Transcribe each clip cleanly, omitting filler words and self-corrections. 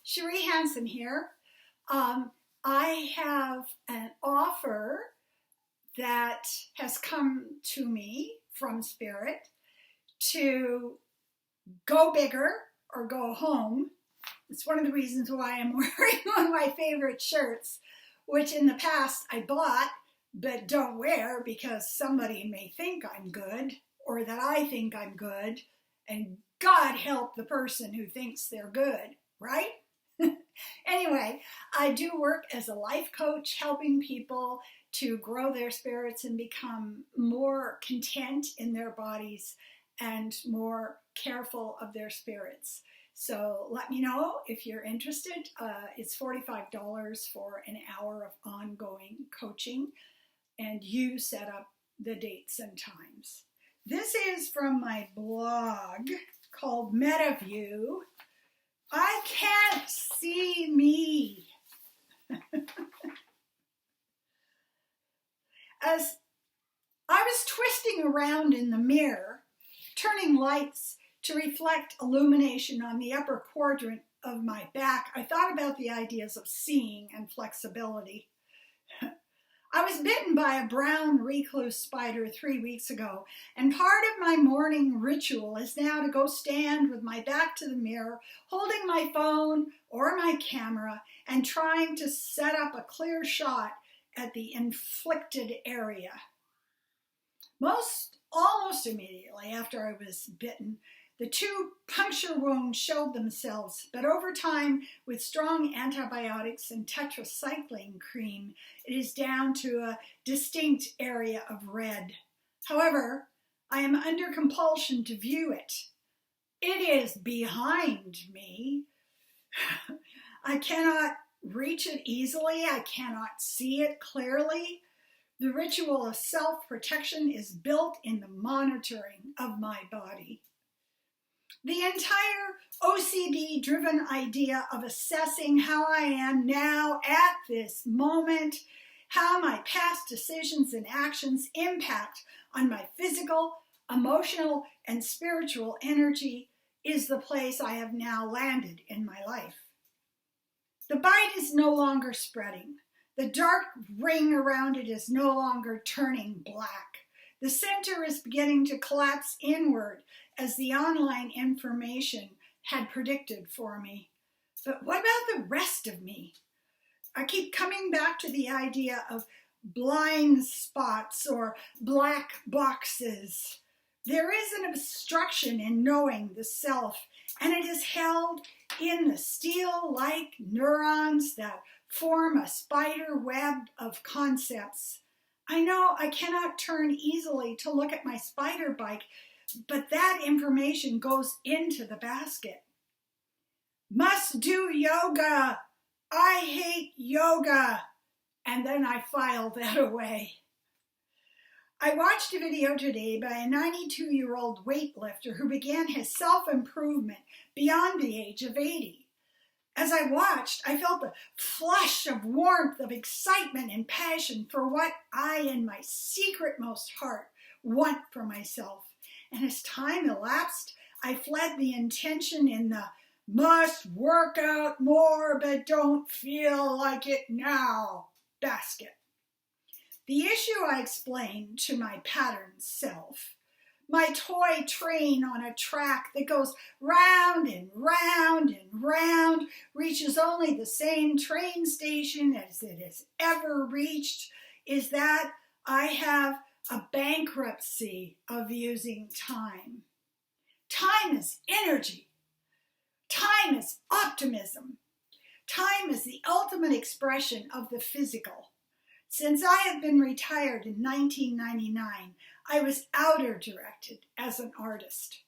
Cherie Hansen here. I have an offer that has come to me from Spirit to go bigger or go home. It's one of the reasons why I'm wearing one of my favorite shirts, which in the past I bought but don't wear because somebody may think I'm good or that I think I'm good, and God help the person who thinks they're good, right? Anyway, I do work as a life coach, helping people to grow their spirits and become more content in their bodies and more careful of their spirits. So let me know if you're interested. It's $45 for an hour of ongoing coaching, and you set up the dates and times. This is from my blog called Metta View. I can't see me. As I was twisting around in the mirror, turning lights to reflect illumination on the upper quadrant of my back, I thought about the ideas of seeing and flexibility. I was bitten by a brown recluse spider 3 weeks ago, and part of my morning ritual is now to go stand with my back to the mirror, holding my phone or my camera and trying to set up a clear shot at the inflicted area. Almost immediately after I was bitten, the 2 puncture wounds showed themselves, but over time, with strong antibiotics and tetracycline cream, it is down to a distinct area of red. However, I am under compulsion to view it. It is behind me. I cannot reach it easily. I cannot see it clearly. The ritual of self-protection is built in the monitoring of my body. The entire OCD-driven idea of assessing how I am now at this moment, how my past decisions and actions impact on my physical, emotional, and spiritual energy is the place I have now landed in my life. The bite is no longer spreading. The dark ring around it is no longer turning black. The center is beginning to collapse inward as the online information had predicted for me. But what about the rest of me? I keep coming back to the idea of blind spots or black boxes. There is an obstruction in knowing the self, and it is held in the steel-like neurons that form a spider web of concepts. I know I cannot turn easily to look at my spider bite, but that information goes into the basket. Must do yoga. I hate yoga. And then I file that away. I watched a video today by a 92-year-old weightlifter who began his self-improvement beyond the age of 80. As I watched, I felt the flush of warmth, of excitement and passion for what I, in my secretmost heart, want for myself. And as time elapsed, I fled the intention in the must work out more but don't feel like it now basket. The issue I explained to my patterned self, my toy train on a track that goes round and round and round, reaches only the same train station as it has ever reached, is that I have a bankruptcy of using time. Time is energy. Time is optimism. Time is the ultimate expression of the physical. Since I have been retired in 1999, I was outer directed as an artist.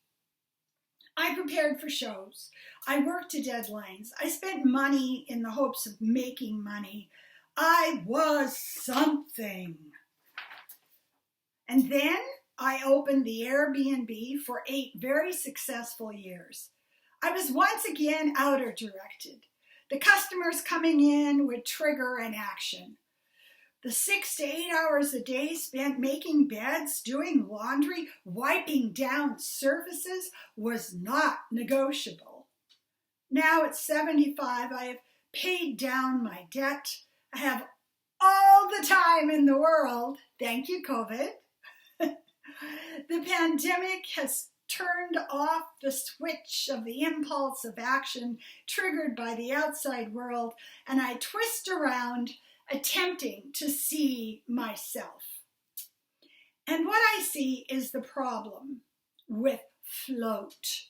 I prepared for shows. I worked to deadlines. I spent money in the hopes of making money. I was something. And then I opened the Airbnb for 8 very successful years. I was once again outer directed. The customers coming in would trigger an action. The 6 to 8 hours a day spent making beds, doing laundry, wiping down surfaces was not negotiable. Now at 75, I have paid down my debt. I have all the time in the world. Thank you, COVID. The pandemic has turned off the switch of the impulse of action triggered by the outside world, and I twist around attempting to see myself. And what I see is the problem with float.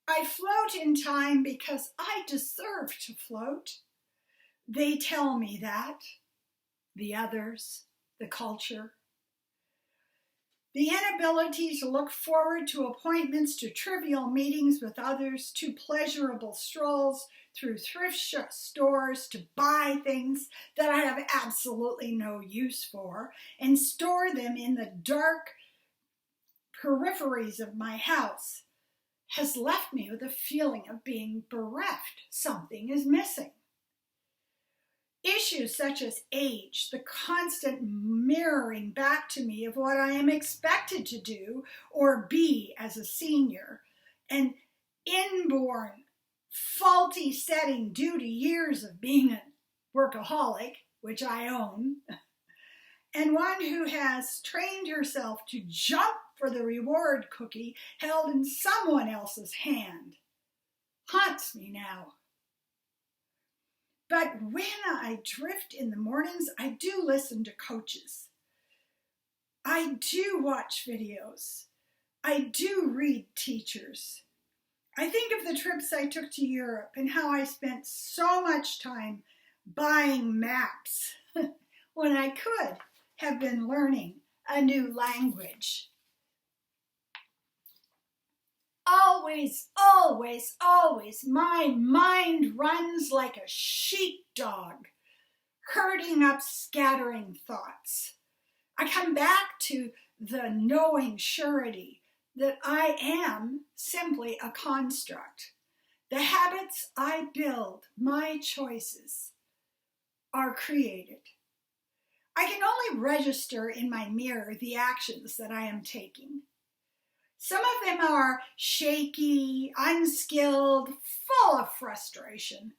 I float in time because I deserve to float. They tell me that. The others, the culture. The inability to look forward to appointments, to trivial meetings with others, to pleasurable strolls through thrift stores to buy things that I have absolutely no use for and store them in the dark peripheries of my house has left me with a feeling of being bereft. Something is missing. Issues such as age, the constant mirroring back to me of what I am expected to do or be as a senior, an inborn faulty setting due to years of being a workaholic, which I own, and one who has trained herself to jump for the reward cookie held in someone else's hand, haunts me now. But when I drift in the mornings, I do listen to coaches. I do watch videos. I do read teachers. I think of the trips I took to Europe and how I spent so much time buying maps when I could have been learning a new language. Always, always, always, my mind runs like a sheepdog, herding up scattering thoughts. I come back to the knowing surety that I am simply a construct. The habits I build, my choices, are created. I can only register in my mirror the actions that I am taking. Some of them are shaky, unskilled, full of frustration,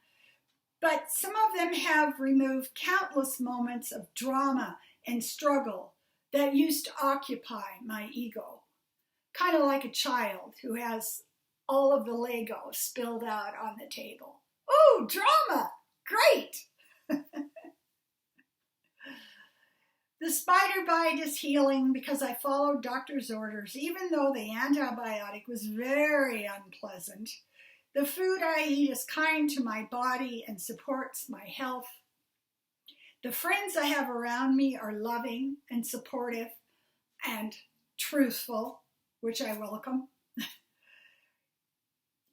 but some of them have removed countless moments of drama and struggle that used to occupy my ego. Kind of like a child who has all of the Lego spilled out on the table. Oh, drama! Great! The spider bite is healing because I followed doctor's orders, even though the antibiotic was very unpleasant. The food I eat is kind to my body and supports my health. The friends I have around me are loving and supportive and truthful, which I welcome.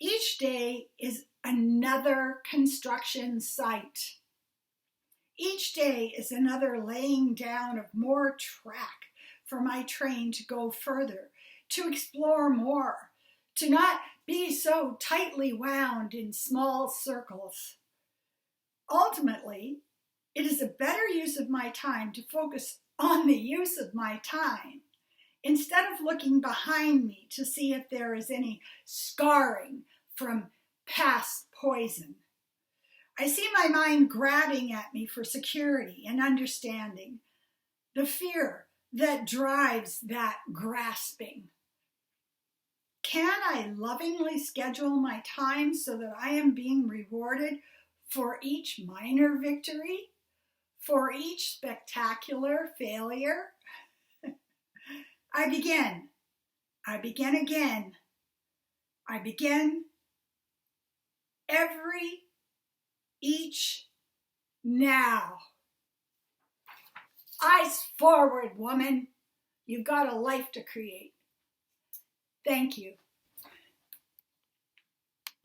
Each day is another construction site. Each day is another laying down of more track for my train to go further, to explore more, to not be so tightly wound in small circles. Ultimately, it is a better use of my time to focus on the use of my time instead of looking behind me to see if there is any scarring from past poison. I see my mind grabbing at me for security and understanding, the fear that drives that grasping. Can I lovingly schedule my time so that I am being rewarded for each minor victory, for each spectacular failure? I begin again. I begin each now. Eyes forward, woman. You've got a life to create. Thank you.